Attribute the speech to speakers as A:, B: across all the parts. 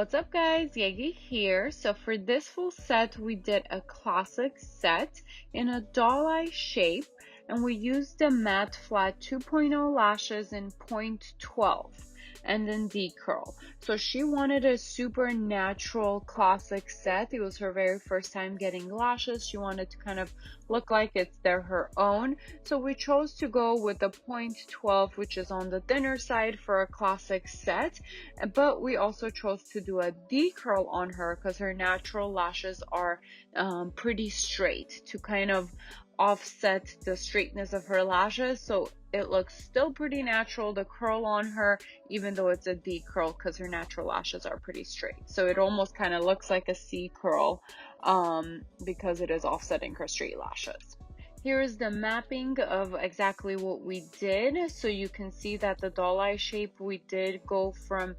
A: What's up guys, Yegi here. So for this full set, we did a classic set in a doll eye shape, and we used the matte flat 2.0 lashes in 0.12 and then decurl. So she wanted a super natural classic set. It was her very first time getting lashes. She wanted to kind of look like they're her own. So we chose to go with the 0.12, which is on the thinner side for a classic set. But we also chose to do a decurl on her because her natural lashes are pretty straight to kind of offset the straightness of her lashes, so it looks still pretty natural, the curl on her, even though it's a decurl because her natural lashes are pretty straight. So it almost kind of looks like a C curl because it is offsetting her straight lashes. Here is the mapping of exactly what we did. So you can see that the doll eye shape, we did go from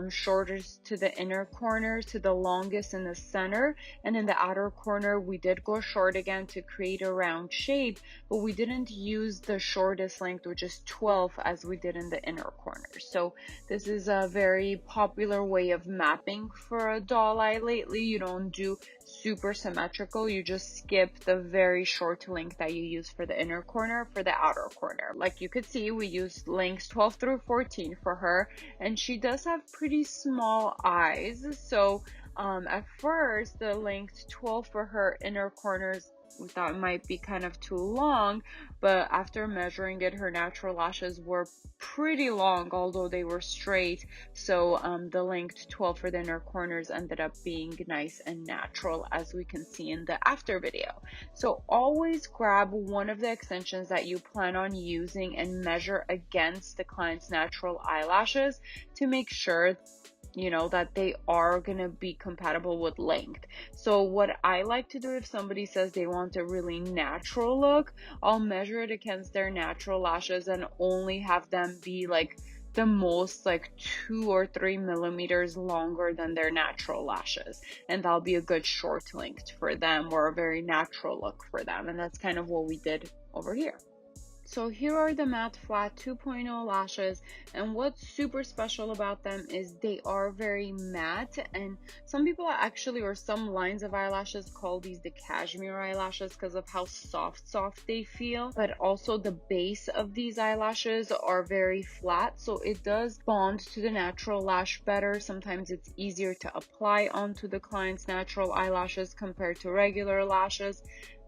A: shortest to the inner corner to the longest in the center, and in the outer corner we did go short again to create a round shape, but we didn't use the shortest length, which is 12, as we did in the inner corner. So this is a very popular way of mapping for a doll eye lately. You don't do super symmetrical, you just skip the very short length that you use for the inner corner for the outer corner. Like you could see, we used lengths 12 through 14 for her, and she does have pretty small eyes. So at first the length 12 for her inner corners, we thought it might be kind of too long, but after measuring it, her natural lashes were pretty long, although they were straight. So the length 12 for the inner corners ended up being nice and natural, as we can see in the after video. So always grab one of the extensions that you plan on using and measure against the client's natural eyelashes to make sure that they are going to be compatible with length. So what I like to do, if somebody says they want a really natural look, I'll measure it against their natural lashes and only have them be like the most like 2 or 3 millimeters longer than their natural lashes, and that'll be a good short length for them, or a very natural look for them. And that's kind of what we did over here. So here are the matte flat 2.0 lashes, and what's super special about them is they are very matte, and some people actually, or some lines of eyelashes, call these the cashmere eyelashes because of how soft they feel. But also the base of these eyelashes are very flat, so it does bond to the natural lash better. Sometimes it's easier to apply onto the client's natural eyelashes compared to regular lashes,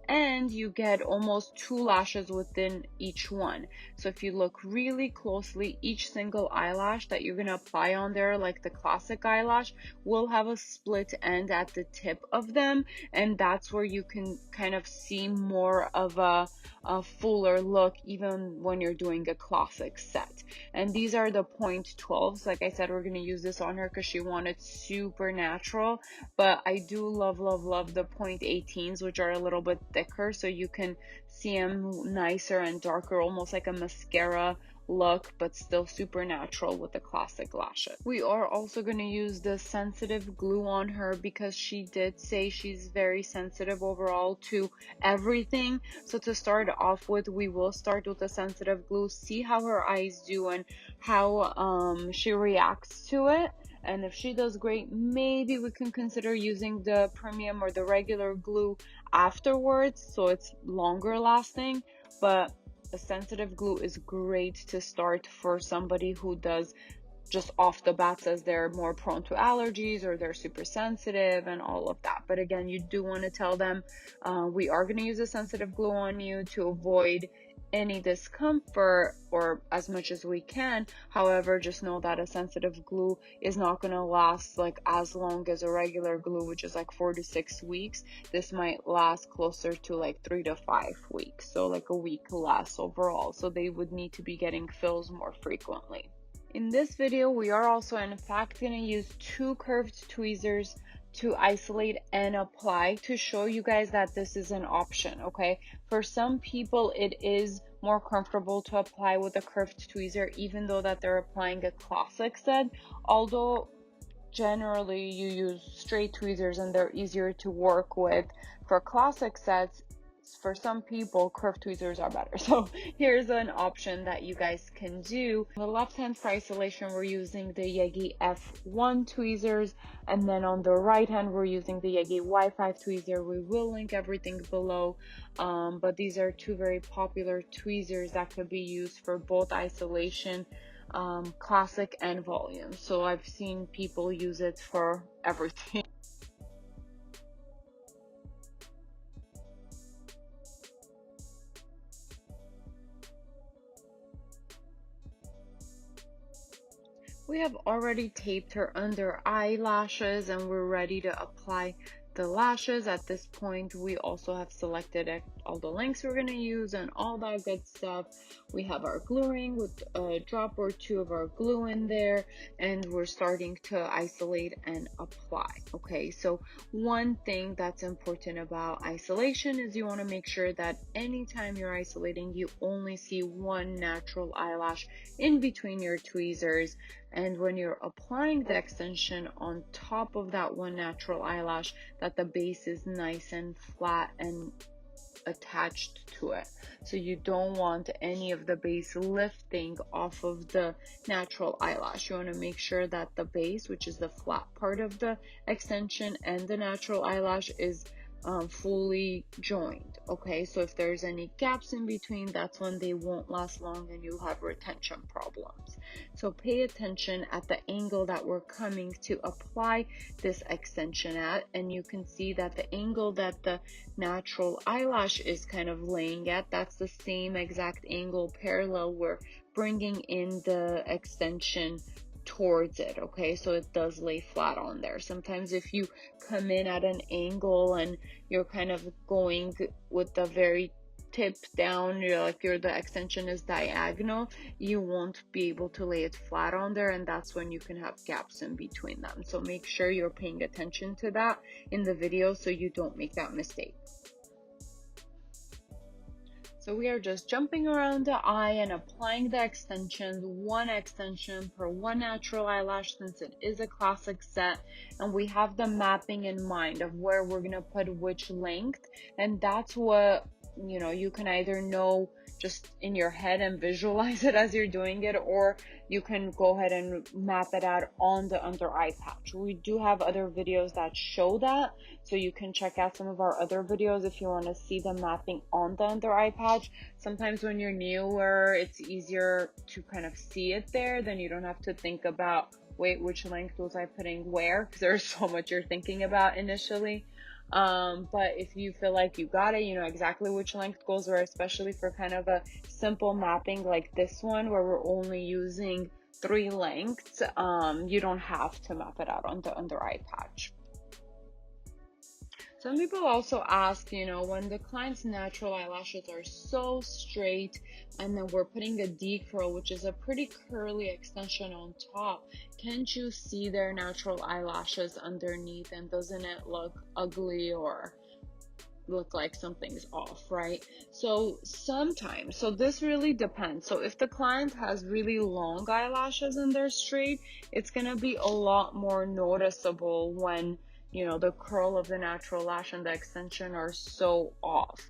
A: and you get almost 2 lashes within each one. So if you look really closely, each single eyelash that you're going to apply on there, like the classic eyelash, will have a split end at the tip of them, and that's where you can kind of see more of a fuller look even when you're doing a classic set. And these are the 0.12s. Like I said, we're going to use this on her because she wanted super natural, but I do love the 0.18s, which are a little bit thicker, so you can see them nicer and darker, almost like a mascara look, but still super natural with the classic lashes. We are also going to use the sensitive glue on her because she did say she's very sensitive overall to everything. So to start off with, we will start with the sensitive glue, see how her eyes do and how she reacts to it. And if she does great, maybe we can consider using the premium or the regular glue afterwards, so it's longer lasting. But a sensitive glue is great to start for somebody who does just off the bat says they're more prone to allergies or they're super sensitive and all of that. But again, you do want to tell them we are going to use a sensitive glue on you to avoid any discomfort, or as much as we can. However, just know that a sensitive glue is not going to last like as long as a regular glue, which is like 4 to 6 weeks. This might last closer to like 3 to 5 weeks, so like a week less overall. So they would need to be getting fills more frequently. In this video, we are also in fact going to use 2 curved tweezers to isolate and apply to show you guys that this is an option. Okay, for some people it is more comfortable to apply with a curved tweezer, even though that they're applying a classic set, although generally you use straight tweezers and they're easier to work with. For classic sets, for some people, curved tweezers are better. So here's an option that you guys can do. On the left hand for isolation, we're using the Yegi F1 tweezers, and then on the right hand, we're using the Yegi Y5 tweezer. We will link everything below, but these are two very popular tweezers that could be used for both isolation, classic, and volume. So I've seen people use it for everything. We have already taped her under eyelashes and we're ready to apply the lashes. At this point, we also have selected all the lengths we're going to use and all that good stuff. We have our glue ring with a drop or two of our glue in there, and we're starting to isolate and apply. Okay, so one thing that's important about isolation is you want to make sure that anytime you're isolating, you only see one natural eyelash in between your tweezers. And when you're applying the extension on top of that one natural eyelash, that the base is nice and flat and attached to it. So you don't want any of the base lifting off of the natural eyelash. You want to make sure that the base, which is the flat part of the extension, and the natural eyelash is fully joined. Okay, so if there's any gaps in between, that's when they won't last long and you'll have retention problems. So pay attention at the angle that we're coming to apply this extension at, and you can see that the angle that the natural eyelash is kind of laying at, that's the same exact angle parallel we're bringing in the extension towards it. Okay, so it does lay flat on there. Sometimes if you come in at an angle and you're kind of going with the very tip down, the extension is diagonal, you won't be able to lay it flat on there, and that's when you can have gaps in between them. So make sure you're paying attention to that in the video so you don't make that mistake. So we are just jumping around the eye and applying the extensions, one extension per one natural eyelash, since it is a classic set, and we have the mapping in mind of where we're going to put which length, and that's what, you can either know just in your head and visualize it as you're doing it, or you can go ahead and map it out on the under eye patch. We do have other videos that show that, so you can check out some of our other videos if you want to see the mapping on the under eye patch. Sometimes when you're newer, it's easier to kind of see it there, then you don't have to think about, wait, which length was I putting where, because there's so much you're thinking about initially. But if you feel like you got it, you know exactly which length goes where, especially for kind of a simple mapping like this one where we're only using 3 lengths, you don't have to map it out on the under eye patch. Some people also ask, when the client's natural eyelashes are so straight and then we're putting a decurl, which is a pretty curly extension on top, can't you see their natural eyelashes underneath, and doesn't it look ugly or look like something's off, right? So sometimes, this really depends. So if the client has really long eyelashes and they're straight, it's going to be a lot more noticeable when the curl of the natural lash and the extension are so off.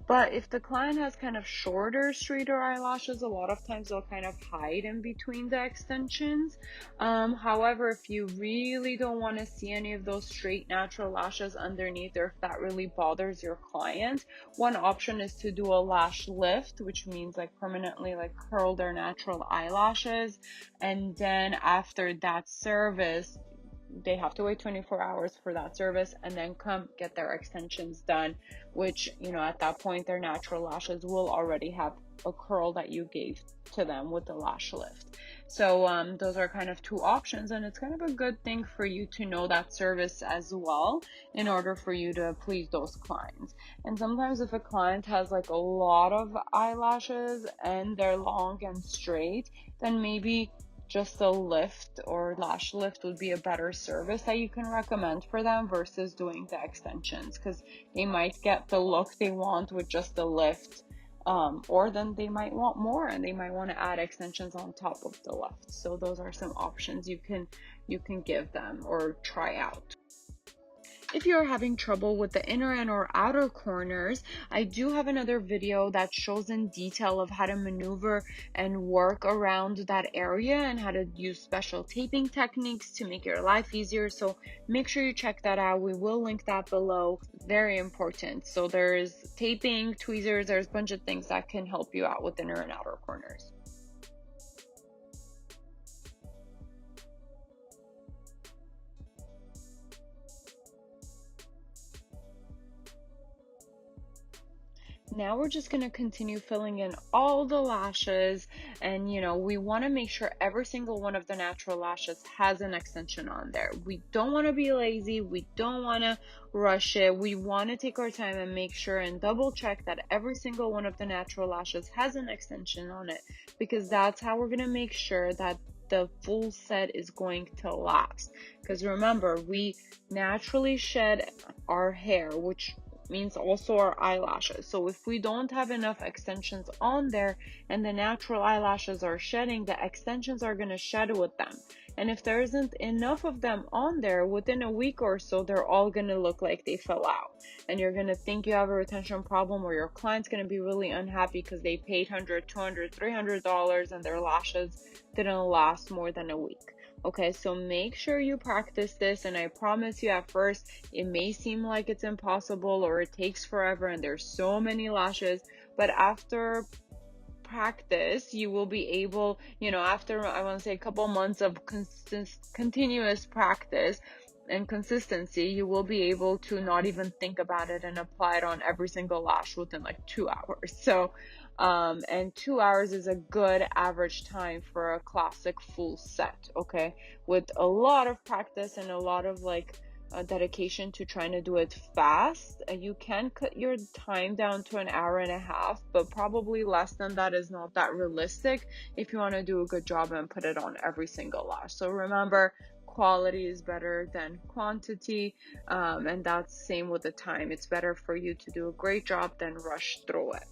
A: But if the client has kind of shorter, straighter eyelashes, a lot of times they'll kind of hide in between the extensions. However, if you really don't want to see any of those straight natural lashes underneath, or if that really bothers your client, one option is to do a lash lift, which means permanently curl their natural eyelashes. And then after that service, they have to wait 24 hours for that service and then come get their extensions done, which, at that point, their natural lashes will already have a curl that you gave to them with the lash lift. So those are kind of 2 options, and it's kind of a good thing for you to know that service as well in order for you to please those clients. And sometimes if a client has a lot of eyelashes and they're long and straight, then maybe just a lift or lash lift would be a better service that you can recommend for them versus doing the extensions, because they might get the look they want with just the lift, or then they might want more and they might want to add extensions on top of the lift. So those are some options you can give them or try out. if you're having trouble with the inner and or outer corners, I do have another video that shows in detail of how to maneuver and work around that area and how to use special taping techniques to make your life easier. So make sure you check that out. We will link that below. Very important. So there's taping, tweezers, there's a bunch of things that can help you out with inner and outer corners. Now we're just going to continue filling in all the lashes, and we want to make sure every single one of the natural lashes has an extension on there. We don't want to be lazy, we don't want to rush it. We want to take our time and make sure and double check that every single one of the natural lashes has an extension on it, because that's how we're going to make sure that the full set is going to last. Because remember, we naturally shed our hair, which means also our eyelashes. So if we don't have enough extensions on there and the natural eyelashes are shedding, the extensions are going to shed with them. And if there isn't enough of them on there, within a week or so, they're all going to look like they fell out. And you're going to think you have a retention problem, or your client's going to be really unhappy because they paid $100, $200, $300 and their lashes didn't last more than a week. Okay, so make sure you practice this, and I promise you at first it may seem like it's impossible or it takes forever and there's so many lashes, but after practice you will be able, after I want to say a couple months of continuous practice and consistency, you will be able to not even think about it and apply it on every single lash within like 2 hours. So and 2 hours is a good average time for a classic full set. Okay, with a lot of practice and a lot of dedication to trying to do it fast, you can cut your time down to 1.5 hours, but probably less than that is not that realistic if you want to do a good job and put it on every single lash. So remember, quality is better than quantity, and that's same with the time. It's better for you to do a great job than rush through it.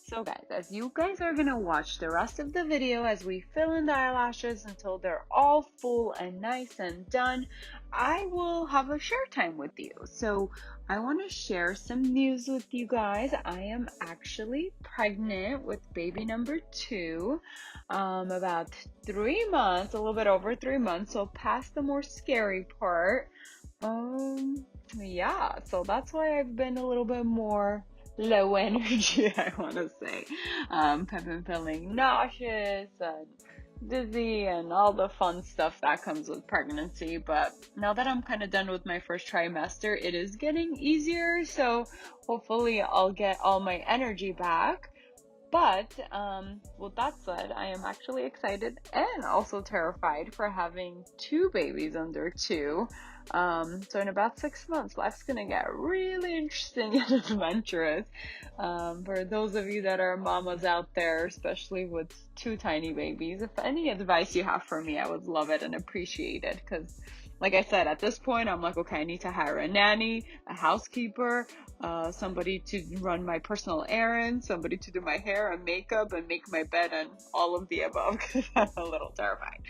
A: So guys, as you guys are gonna watch the rest of the video as we fill in the eyelashes until they're all full and nice and done, I will have a share time with you. So I want to share some news with you guys. I am actually pregnant with baby number 2, about 3 months, a little bit over 3 months, so past the more scary part. Yeah, so that's why I've been a little bit more low energy, I want to say. I've been feeling nauseous and dizzy and all the fun stuff that comes with pregnancy. But now that I'm kind of done with my first trimester, it is getting easier. So hopefully I'll get all my energy back. But with that said, I am actually excited and also terrified for having 2 babies under 2. So in about 6 months, life's gonna get really interesting and adventurous. For those of you that are mamas out there, especially with 2 tiny babies, if any advice you have for me, I would love it and appreciate it. Because like I said, at this point, I'm like, okay, I need to hire a nanny, a housekeeper, somebody to run my personal errands, somebody to do my hair and makeup and make my bed and all of the above, because I'm a little terrified.